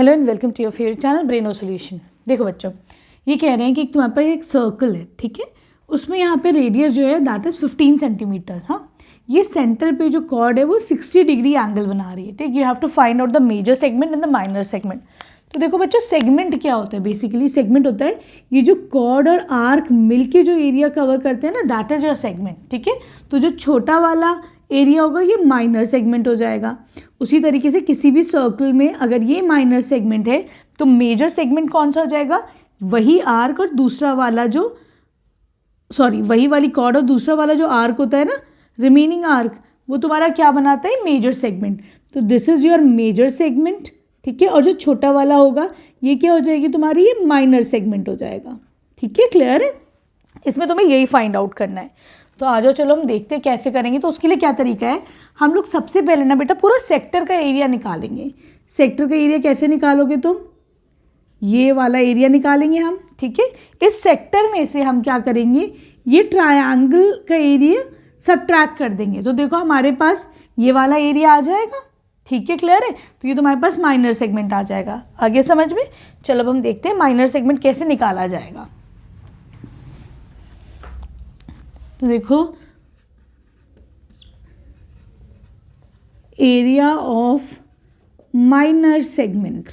Hello and welcome to your favourite channel Braino solution. देखो बच्चों, ये कह रहे हैं कि तुम्हारे पास एक सर्कल है, ठीक है। उसमें यहाँ पे रेडियस जो है दैट इज 15 सेंटीमीटर्स। हाँ, ये सेंटर पे जो कॉर्ड है वो 60 डिग्री एंगल बना रही है, ठीक। You have to find out the major segment and the minor segment. तो देखो बच्चों, सेगमेंट क्या होता है? बेसिकली सेगमेंट होता है ये जो कॉर्ड और आर्क मिलके जो एरिया कवर करते हैं ना, दैट इज योर सेगमेंट, ठीक है। तो जो छोटा वाला एरिया होगा ये माइनर सेगमेंट हो जाएगा। उसी तरीके से किसी भी सर्कल में अगर ये माइनर सेगमेंट है तो मेजर सेगमेंट कौन सा हो जाएगा? वही आर्क और दूसरा वाला जो वही वाली कॉर्ड और दूसरा वाला जो आर्क होता है ना, रिमेनिंग आर्क, वो तुम्हारा क्या बनाता है? Major segment. तो this is your major segment, ठीक है। और जो छोटा वाला होगा ये क्या हो जाएगी तुम्हारी? ये माइनर सेगमेंट हो जाएगा, ठीक है। क्लियर है? इसमें तुम्हें यही फाइंड आउट करना है। तो आ जाओ, चलो हम देखते हैं कैसे करेंगे। तो उसके लिए क्या तरीका है, हम लोग सबसे पहले ना बेटा पूरा सेक्टर का एरिया निकालेंगे। सेक्टर का एरिया कैसे निकालोगे तुम? ये वाला एरिया निकालेंगे हम, ठीक है। इस सेक्टर में से हम क्या करेंगे, ये ट्रायंगल का एरिया सबट्रैक्ट कर देंगे। तो देखो हमारे पास ये वाला एरिया आ जाएगा, ठीक है। क्लियर है? तो ये तुम्हारे पास माइनर सेगमेंट आ जाएगा। आगे समझ में? चलो अब हम देखते हैं माइनर सेगमेंट कैसे निकाला जाएगा। तो देखो, एरिया ऑफ माइनर सेगमेंट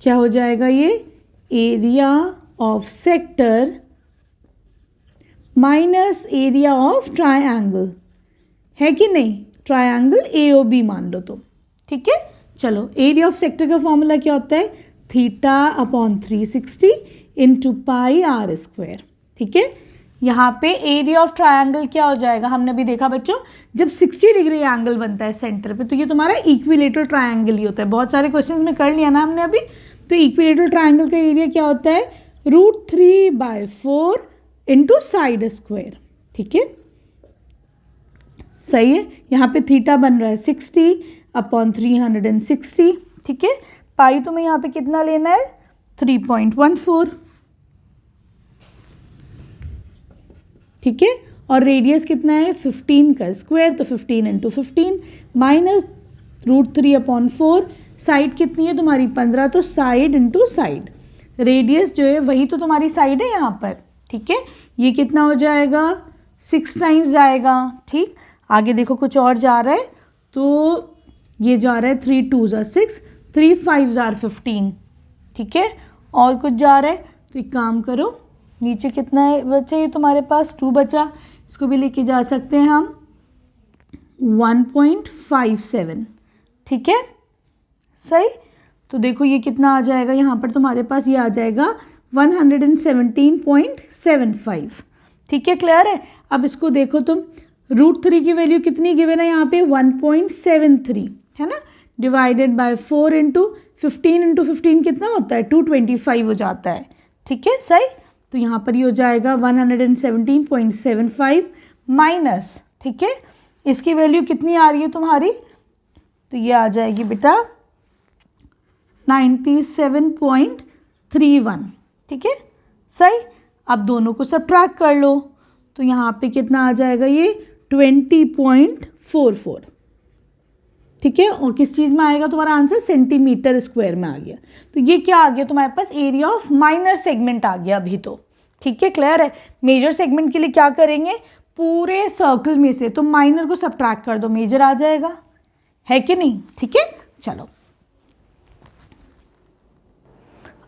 क्या हो जाएगा? ये area of sector minus area of triangle, है कि नहीं? ट्रायंगल AOB मान लो तुम, ठीक है। चलो, एरिया ऑफ सेक्टर का फॉर्मूला क्या होता है? Theta upon 360 into pi r square, ठीक है। यहाँ पे एरिया ऑफ ट्रायंगल क्या हो जाएगा? हमने भी देखा बच्चों, जब 60 डिग्री एंगल बनता है सेंटर पे तो ये तुम्हारा इक्विलेटरल ट्रायंगल ही होता है। बहुत सारे क्वेश्चंस में कर लिया ना हमने अभी। तो इक्विलेटरल ट्रायंगल का एरिया क्या होता है? √3/4 इंटू साइड स्क्वायर, ठीक है। सही है। यहाँ पे थीटा बन रहा है 60 अपॉन 360, ठीक है। पाई तुम्हें यहाँ पे कितना लेना है? 3.14, ठीक है। और रेडियस कितना है? 15 का स्क्वायर, तो 15 इंटू 15 माइनस √3/4। साइड कितनी है तुम्हारी? 15, तो साइड इंटू साइड। रेडियस जो है वही तो तुम्हारी साइड है यहाँ पर, ठीक है। ये कितना हो जाएगा? 6 टाइम्स जाएगा, ठीक। आगे देखो कुछ और जा रहा है, तो ये जा रहा है 3 2 = 6, 3 5 = 15, ठीक है। और कुछ जा रहा है, तो एक काम करो, नीचे कितना है बचा? ये तुम्हारे पास 2 बचा, इसको भी लेके जा सकते हैं हम 1.57, ठीक है। सही। तो देखो ये कितना आ जाएगा यहाँ पर तुम्हारे पास? ये आ जाएगा 117.75, ठीक है। क्लियर है? अब इसको देखो तुम, √3 की वैल्यू कितनी गिवन है यहाँ पे? 1.73, है ना। डिवाइडेड बाय 4 इंटू 15 कितना होता है? 225 हो जाता है, ठीक है। सही। तो यहाँ पर ये हो जाएगा 117.75 माइनस, ठीक है, इसकी वैल्यू कितनी आ रही है तुम्हारी? तो ये आ जाएगी बेटा 97.31, ठीक है। सही। अब दोनों को सबट्रैक्ट कर लो, तो यहाँ पे कितना आ जाएगा? ये 20.44, ठीक है। और किस चीज़ में आएगा तुम्हारा आंसर? सेंटीमीटर स्क्वायर में आ गया। तो ये क्या आ गया तुम्हारे पास? एरिया ऑफ माइनर सेगमेंट आ गया अभी तो, ठीक है। क्लियर है? मेजर सेगमेंट के लिए क्या करेंगे? पूरे सर्कल में से तो माइनर को सबट्रैक्ट कर दो, मेजर आ जाएगा, है कि नहीं? ठीक है। चलो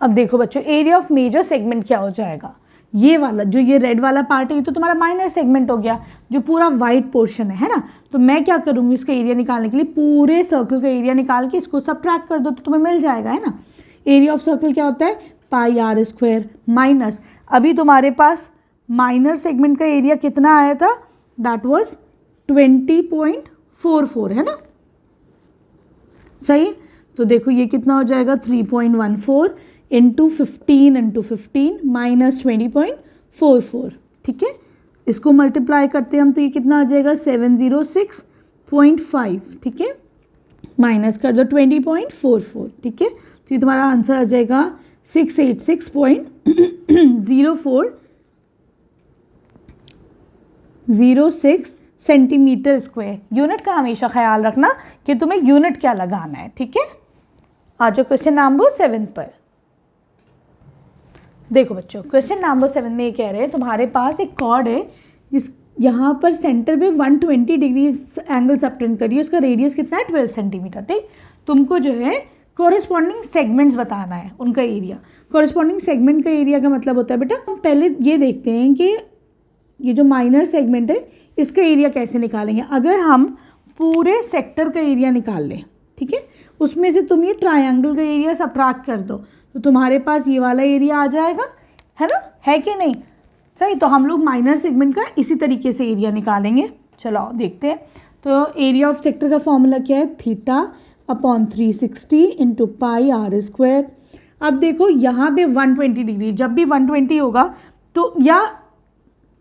अब देखो बच्चों, एरिया ऑफ मेजर सेगमेंट क्या हो जाएगा? ये वाला जो ये रेड वाला पार्ट है ये तो तुम्हारा माइनर सेगमेंट हो गया, जो पूरा वाइट पोर्शन है ना। तो मैं क्या करूँगी, इसका एरिया निकालने के लिए पूरे सर्कल का एरिया निकाल के इसको सबट्रैक्ट कर दो तो तुम्हें मिल जाएगा, है ना। एरिया ऑफ सर्कल क्या होता है? पाई आर स्क्वायर माइनस, अभी तुम्हारे पास माइनर सेगमेंट का एरिया कितना आया था? दैट वाज 20.44, है ना। सही। तो देखो ये कितना हो जाएगा? 3.14 इंटू 15 माइनस 20.44, ठीक है। इसको मल्टीप्लाई करते हैं हम तो ये कितना आ जाएगा? 706.5, ठीक है। माइनस कर दो 20.44, ठीक है। तो ये तुम्हारा आंसर आ जाएगा 686.0406 सेंटीमीटर स्क्वायर। यूनिट का हमेशा ख्याल रखना कि तुम्हें यूनिट क्या लगाना है, ठीक है। आ जाओ क्वेश्चन नंबर 7 पर। देखो बच्चों, क्वेश्चन नंबर 7 में ये कह रहे हैं तुम्हारे पास एक कॉर्ड है जिस यहाँ पर सेंटर पे 120 डिग्री एंगल सबटेंड करिए, उसका रेडियस कितना है 12 सेंटीमीटर, ठीक। तुमको जो है कोरिस्पॉन्डिंग सेगमेंट्स बताना है, उनका एरिया। कोरिस्पॉन्डिंग सेगमेंट का एरिया का मतलब होता है बेटा, हम पहले ये देखते हैं कि ये जो माइनर सेगमेंट है इसका एरिया कैसे निकालेंगे। अगर हम पूरे सेक्टर का एरिया निकाल लें, ठीक है, उसमें से तुम ये ट्रायंगल का एरिया सबट्रैक्ट कर दो तो तुम्हारे पास ये वाला एरिया आ जाएगा, है ना, है कि नहीं, सही। तो हम लोग माइनर सेगमेंट का इसी तरीके से एरिया निकालेंगे। चलो आओ देखते हैं। तो एरिया ऑफ सेक्टर का फॉर्मूला क्या है, θ/360 इंटू पाई आर स्क्वायर। अब देखो यहाँ पे 120 डिग्री, जब भी 120 होगा तो या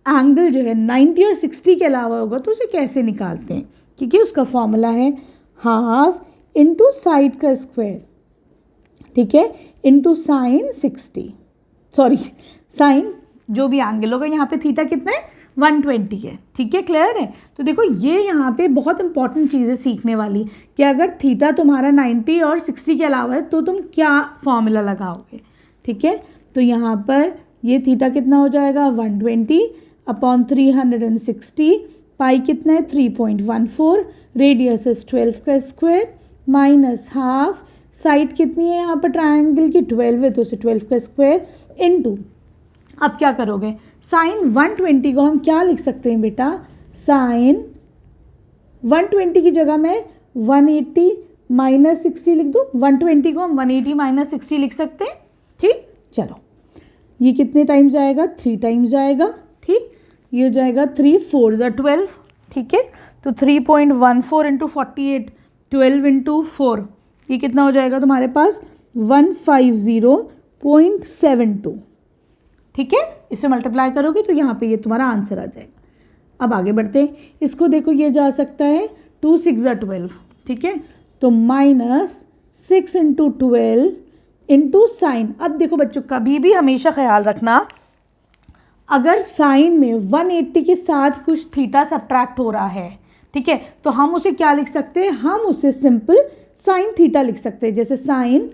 एंगल जो है 90 और 60 के अलावा होगा तो उसे कैसे निकालते हैं, क्योंकि उसका फॉर्मूला है हाफ इंटू साइड का स्क्वायर, ठीक है, इंटू साइन 60, सॉरी साइन जो भी एंगल होगा, यहाँ पे थीटा कितना है 120 है, ठीक है, क्लियर है। तो देखो ये यहाँ पे बहुत इंपॉर्टेंट चीज़ है सीखने वाली कि अगर थीटा तुम्हारा 90 और 60 के अलावा है तो तुम क्या फॉर्मूला लगाओगे, ठीक है। तो यहाँ पर ये थीटा कितना हो जाएगा 120/360, पाई कितना है 3.14, रेडियस इज 12 का स्क्वायर माइनस हाफ, साइड कितनी है यहाँ पर ट्रायंगल की 12 है तो उसे 12 का स्क्वायर इनटू, अब क्या करोगे, साइन 120 को हम क्या लिख सकते हैं बेटा, साइन 120 की जगह मैं 180 माइनस 60 लिख दूँ, 120 को हम 180 माइनस 60 लिख सकते हैं, ठीक। चलो ये कितने टाइम्स जाएगा, 3 टाइम्स जाएगा, ठीक। ये हो जाएगा 3 4 12, ठीक है। तो 3.14 इंटू 48, 12 इंटू 4, ये कितना हो जाएगा तुम्हारे पास 150.72, ठीक है। इसे मल्टीप्लाई करोगे तो यहाँ पे ये तुम्हारा आंसर आ जाएगा। अब आगे बढ़ते हैं, इसको देखो ये जा सकता है 2 6 12, ठीक है, तो -6 इंटू 12 इंटू साइन। अब देखो बच्चों कभी भी हमेशा ख्याल रखना, अगर साइन में 180 के साथ कुछ थीटा सबट्रैक्ट हो रहा है, ठीक है, तो हम उसे क्या लिख सकते हैं, हम उसे सिंपल साइन थीटा लिख सकते हैं। जैसे साइन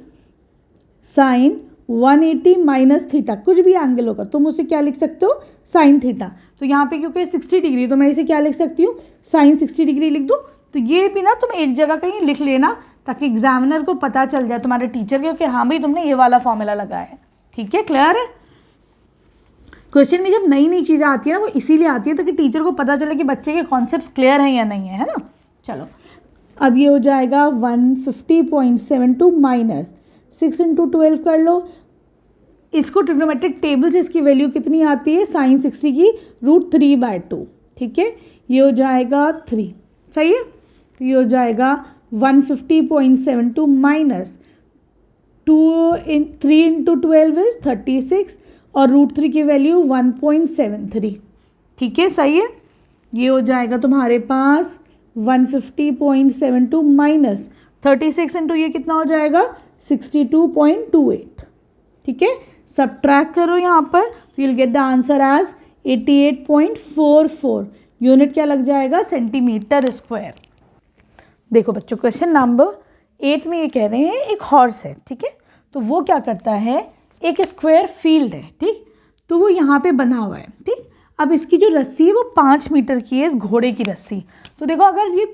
180 माइनस थीटा, कुछ भी एंगल होगा तुम उसे क्या लिख सकते हो, साइन थीटा। तो यहाँ पे क्योंकि 60 डिग्री तो मैं इसे क्या लिख सकती हूँ, साइन 60 डिग्री लिख दूँ। तो ये भी ना तुम एक जगह कहीं लिख लेना ताकि एग्जामिनर को पता चल जाए तुम्हारे टीचर के कि हाँ भाई तुमने ये वाला फॉर्मूला लगाया है, ठीक है, क्लियर है। क्वेश्चन में जब नई नई चीज़ें आती है ना वो इसीलिए आती है ताकि टीचर को पता चले कि बच्चे के कॉन्सेप्ट्स क्लियर हैं या नहीं है ना। चलो अब ये हो जाएगा 150.72 माइनस 6 इंटू 12 कर लो, इसको ट्रिग्नोमेट्रिक टेबल से इसकी वैल्यू कितनी आती है, साइन 60 की √3/2, ठीक है, ये हो जाएगा 3, सही है। तो ये हो जाएगा 150.72 माइनस 3 इंटू 12 इज 36 और √3 की वैल्यू 1.73, ठीक है, सही है। ये हो जाएगा तुम्हारे पास 150.72 माइनस 36 इंटू ये कितना हो जाएगा 62.28, ठीक है। सबट्रैक्ट करो यहाँ पर तो you'll get the answer as 88.44, unit क्या लग जाएगा, सेंटीमीटर स्क्वायर। देखो बच्चों क्वेश्चन नंबर 8 में ये कह रहे हैं एक हॉर्स है, ठीक है, तो वो क्या करता है, एक स्क्वायर फील्ड है, ठीक, तो वो यहाँ पे बना हुआ है, ठीक। अब इसकी जो रस्सी है वो 5 मीटर की है, इस घोड़े की रस्सी। तो देखो अगर ये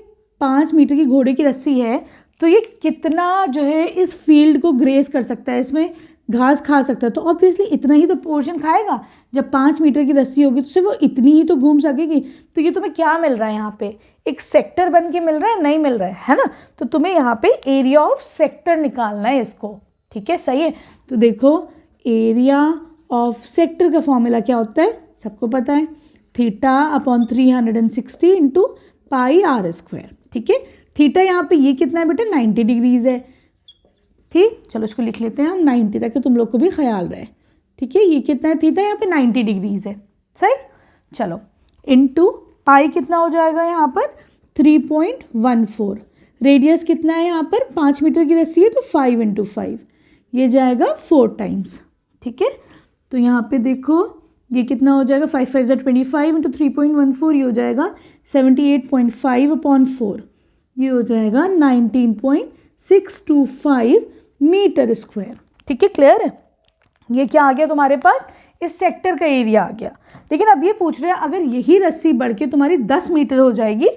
5 मीटर की घोड़े की रस्सी है तो ये कितना जो है इस फील्ड को ग्रेस कर सकता है, इसमें घास खा सकता है। तो ऑब्वियसली इतना ही तो पोर्शन खाएगा, जब 5 मीटर की रस्सी होगी तो सिर्फ वो इतनी ही तो घूम सकेगी। तो ये तुम्हें क्या मिल रहा है, यहाँ पे एक सेक्टर बन के मिल रहा है, नहीं मिल रहा है ना। तो तुम्हें यहाँ पे एरिया ऑफ सेक्टर निकालना है इसको, ठीक है, सही है। तो देखो एरिया ऑफ सेक्टर का फॉर्मूला क्या होता है, सबको पता है, θ/360 इंटू पाई आर स्क्वायर, ठीक है। थीटा यहाँ पे ये कितना है बेटा 90 डिग्रीज है, ठीक। चलो इसको लिख लेते हैं हम 90 ताकि तुम लोग को भी ख्याल रहे, ठीक है। ये कितना है थीटा यहाँ पे 90 डिग्रीज है, सही। चलो इनटू पाई कितना हो जाएगा यहाँ पर 3.14, रेडियस कितना है यहाँ पर 5 मीटर की रस्सी है तो 5 इंटू 5, ये जाएगा 4 टाइम्स, ठीक है। तो यहाँ पे देखो ये कितना हो जाएगा, 5 5 25 इंटू 3.14, ये हो जाएगा 78.5/4, ये हो जाएगा 19.625 मीटर स्क्वायर। ठीक है, क्लियर है। ये क्या आ गया तुम्हारे पास, इस सेक्टर का एरिया आ गया। लेकिन अब ये पूछ रहे हैं अगर यही रस्सी बढ़ के तुम्हारी 10 मीटर हो जाएगी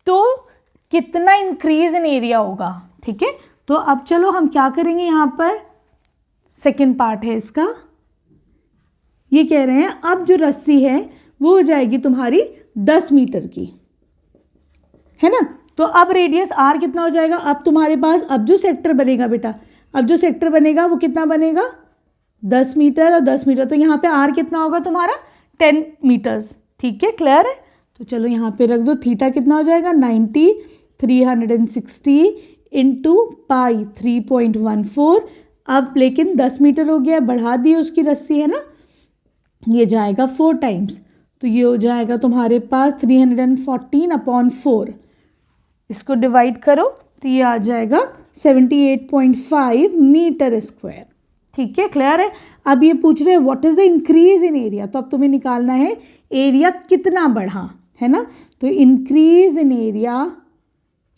तो कितना इंक्रीज इन एरिया होगा। ठीक है, तो अब चलो हम क्या करेंगे, यहाँ पर सेकेंड पार्ट है इसका। ये कह रहे हैं अब जो रस्सी है वो हो जाएगी तुम्हारी 10 मीटर की, है ना। तो अब रेडियस आर कितना हो जाएगा, अब तुम्हारे पास अब जो सेक्टर बनेगा बेटा, अब जो सेक्टर बनेगा वो कितना बनेगा, 10 मीटर और 10 मीटर, तो यहाँ पे आर कितना होगा तुम्हारा 10 मीटर्स। ठीक है, क्लियर है। तो चलो यहाँ पे रख दो, थीटा कितना हो जाएगा 90 360 इंटू पाई 3.14। अब लेकिन 10 मीटर हो गया, बढ़ा दी उसकी रस्सी, है ना, ये जाएगा 4 टाइम्स, तो ये हो जाएगा तुम्हारे पास 314/4। इसको डिवाइड करो तो ये आ जाएगा 78.5 मीटर स्क्वायर। ठीक है, क्लियर है। अब ये पूछ रहे हैं what is the increase in area, तो अब तुम्हें निकालना है एरिया कितना बढ़ा, है ना। तो इंक्रीज इन एरिया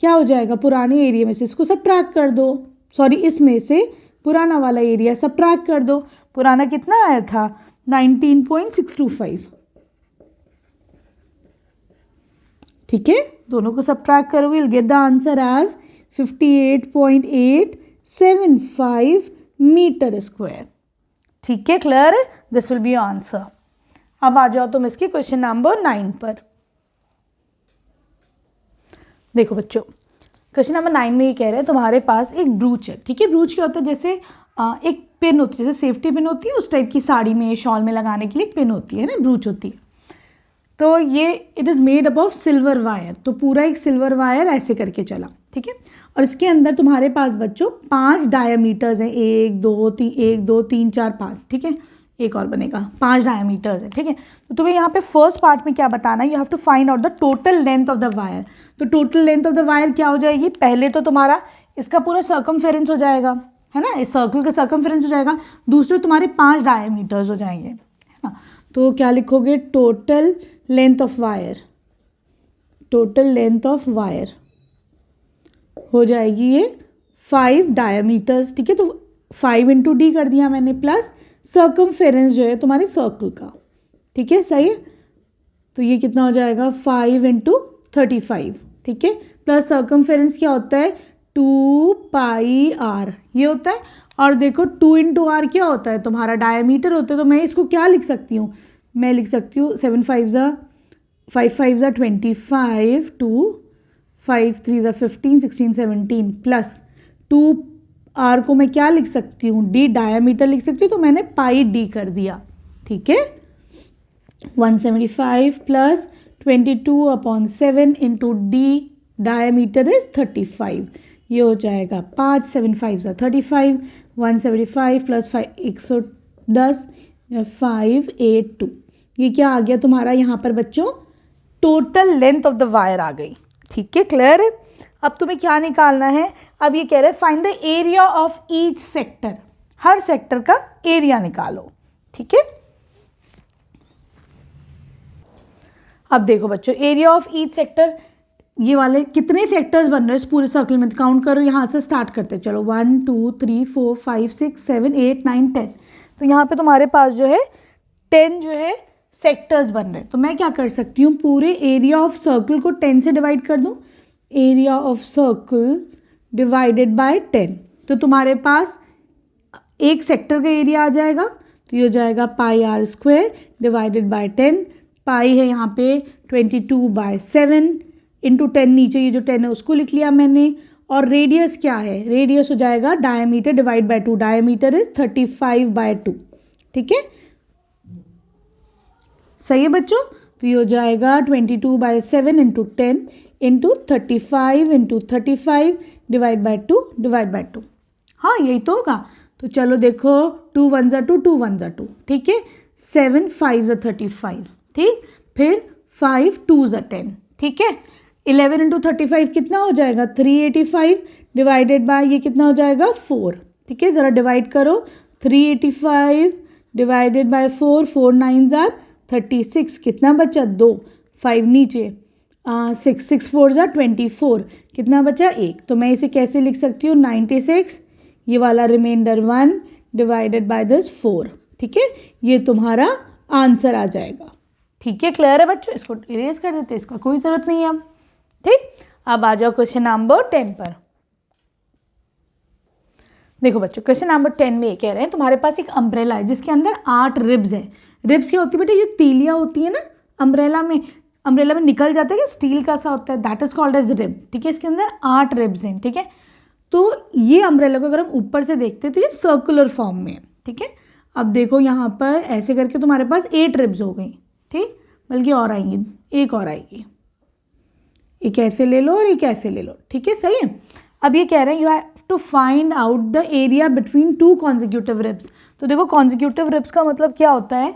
क्या हो जाएगा, पुराने एरिया में से इसको सबट्रैक्ट कर दो, सॉरी इसमें से पुराना वाला एरिया सबट्रैक्ट कर दो। पुराना कितना आया था 19.625। ठीक है, दोनों को सबट्रैक्ट करोगे, you'll get the answer as 58.875 metre square. ठीक है, क्लियर है, दिस विल बी आंसर। अब आ जाओ तुम इसकी क्वेश्चन नंबर 9 पर। देखो बच्चों, क्वेश्चन नंबर 9 में ये कह रहे हैं तुम्हारे पास एक ब्रूच है। ठीक है, ब्रूच क्या होता है, जैसे एक पिन होती है, जैसे सेफ्टी पिन होती है उस टाइप की, साड़ी में शॉल में लगाने के लिए एक पिन होती है ना, ब्रूच होती है। तो ये it is made up of silver wire, तो पूरा एक सिल्वर वायर ऐसे करके चला। ठीक है, और इसके अंदर तुम्हारे पास बच्चों 5 डायमीटर्स हैं, 1 2 3 4 5। ठीक है, एक और बनेगा, 5 डायमीटर्स है। ठीक है, तो तुम्हें यहाँ पे फर्स्ट पार्ट में क्या बताना है, you have to find out the total length of the wire. तो total length of the wire क्या हो जाएगी, पहले तो तुम्हारा इसका पूरा सर्कमफेरेंस हो जाएगा, है ना, इस सर्कल का सर्कमफेरेंस हो जाएगा। दूसरे तुम्हारे 5 डायमीटर्स हो जाएंगे, है ना। तो क्या लिखोगे, total length of wire, total length of wire हो जाएगी ये 5 डायमीटर्स। ठीक है, तो 5 इंटू डी कर दिया मैंने, प्लस सर्कमफेरेंस जो है तुम्हारे सर्कल का। ठीक है, सही है। तो ये कितना हो जाएगा 5 इंटू 35। ठीक है, प्लस सर्कमफेरेंस क्या होता है 2 पाई आर, ये होता है। और देखो 2 इंटू आर क्या होता है तुम्हारा डायमीटर होता है। तो मैं इसको क्या लिख सकती हूँ, मैं लिख सकती हूँ 7 5 5 25 2 5 3 15 16 17 प्लस 2 आर को मैं क्या लिख सकती हूँ, डी डायमीटर लिख सकती हूँ, तो मैंने पाई डी कर दिया। ठीक है, 175 plus 22/7 into D diameter is 35, ये हो जाएगा 5 7 5 35, 175 प्लस 5 110 582। ये क्या आ गया तुम्हारा यहाँ पर बच्चों, total length of the wire आ गई। ठीक है, क्लियर है। अब तुम्हें क्या निकालना है, अब ये कह रहे हैं find the area of each sector, her sector का एरिया निकालो। ठीक है, अब देखो बच्चों, एरिया ऑफ ईच सेक्टर, ये वाले कितने सेक्टर्स बन रहे हैं इस पूरे सर्कल में, काउंट करो, यहाँ से स्टार्ट करते हैं। चलो 1 2 3 4 5 6 7 8 9 10। तो यहाँ पे तुम्हारे पास जो है 10 जो है सेक्टर्स बन रहे हैं। तो मैं क्या कर सकती हूँ, पूरे एरिया ऑफ सर्कल को 10 से डिवाइड कर दूँ, area of circle divided by 10। तो तुम्हारे पास एक सेक्टर का एरिया आ जाएगा, तो ये हो जाएगा पाई आर स्क्वायर डिवाइडेड बाय 10। पाई है यहाँ पे 22/7 इंटू 10, नीचे ये जो 10 है उसको लिख लिया मैंने। और रेडियस क्या है, रेडियस हो जाएगा diameter divide by 2, diameter is 35/2। ठीक है, सही है बच्चों। तो ये हो जाएगा 22/7 into 10 into 35 into 35 divide by 2 divide by 2। हाँ, यही तो होगा। तो चलो देखो 2 1 2 2 1 2। ठीक है, 7 5 35। ठीक, फिर 5 2 10। ठीक है, 11 इंटू 35 कितना हो जाएगा 385 डिवाइडेड बाय ये कितना हो जाएगा 4। ठीक है, ज़रा डिवाइड करो, 385 डिवाइडेड बाय 4, 4 9s आर 36, कितना बचा 2, 5 नीचे, 6, 6 4s आर 24, कितना बचा 1। तो मैं इसे कैसे लिख सकती हूँ 96, ये वाला रिमाइंडर 1 डिवाइडेड बाय दिस 4, ठीक है, ये तुम्हारा आंसर आ जाएगा। ठीक है, क्लियर है बच्चों, इसको इरेज कर देते, इसका कोई ज़रूरत नहीं है अब। ठीक, अब आ जाओ क्वेश्चन नंबर 10 पर। देखो बच्चों, क्वेश्चन नंबर 10 में ये कह रहे हैं तुम्हारे पास एक अम्ब्रेला है जिसके अंदर 8 रिब्स हैं। रिब्स क्या होती है बेटा, ये तीलियाँ होती है ना अम्ब्रेला में निकल जाता है कि स्टील का सा होता है, that is called as rib. ठीक है, इसके अंदर 8 रिब्स हैं। ठीक है, तो ये अम्ब्रेला को अगर हम ऊपर से देखते हैं तो ये सर्कुलर फॉर्म में है। ठीक है, अब देखो यहाँ पर ऐसे करके तुम्हारे पास 8 रिब्स हो गई। ठीक, बल्कि और आएंगी, एक और आएगी, एक ऐसे ले लो और एक ऐसे ले लो। ठीक है, सही है। अब ये कह रहे हैं you have to find out the area between 2 consecutive ribs. तो देखो कॉन्जिक्यूटिव रिब्स का मतलब क्या होता है,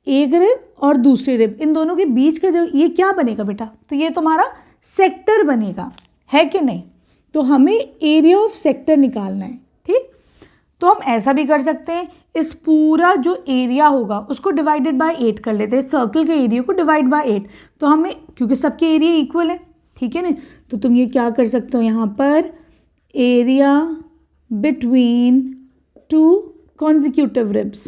एक रिब और दूसरी रिब, इन दोनों के बीच का जो ये क्या बनेगा बेटा, तो ये तुम्हारा सेक्टर बनेगा, है कि नहीं। तो हमें एरिया ऑफ सेक्टर निकालना है। ठीक, तो हम ऐसा भी कर सकते हैं, इस पूरा जो एरिया होगा उसको डिवाइडेड बाय 8 कर लेते हैं, सर्कल के एरिया को डिवाइड बाय 8। तो हमें, क्योंकि सबके एरिया इक्वल है, ठीक है ना, तो तुम ये क्या कर सकते हो यहाँ पर, area between 2 consecutive ribs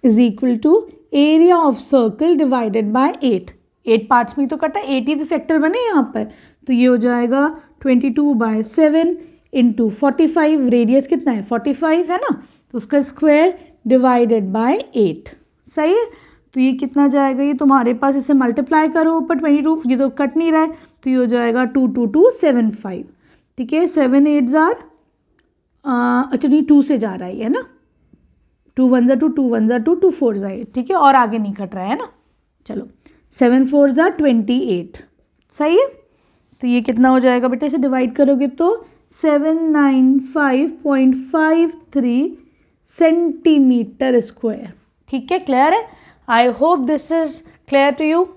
is equal to area of circle divided by 8। 8 parts में तो कटा, 8 ही तो सेक्टर बने यहाँ पर, तो ये हो जाएगा 22/7 इंटू 45, रेडियस कितना है 45 है ना, तो उसका स्क्वायर डिवाइडेड बाय 8। सही है, तो ये कितना जाएगा, ये तुम्हारे पास इसे मल्टीप्लाई करो ऊपर 22, ये तो कट नहीं रहा है, तो ये हो जाएगा 22275। ठीक है, 7 8s आर, अच्छा नहीं 2 से जा रहा है ना, 2 1s are 2, 2 1s are 2, 2 4s are 8। ठीक है, और आगे नहीं कट रहा है ना। चलो 7 4s are 28। सही है, तो ये कितना हो जाएगा बेटा, इसे डिवाइड करोगे तो 795.53 सेंटीमीटर स्क्वायर। ठीक है, क्लियर है। I hope this is clear to you.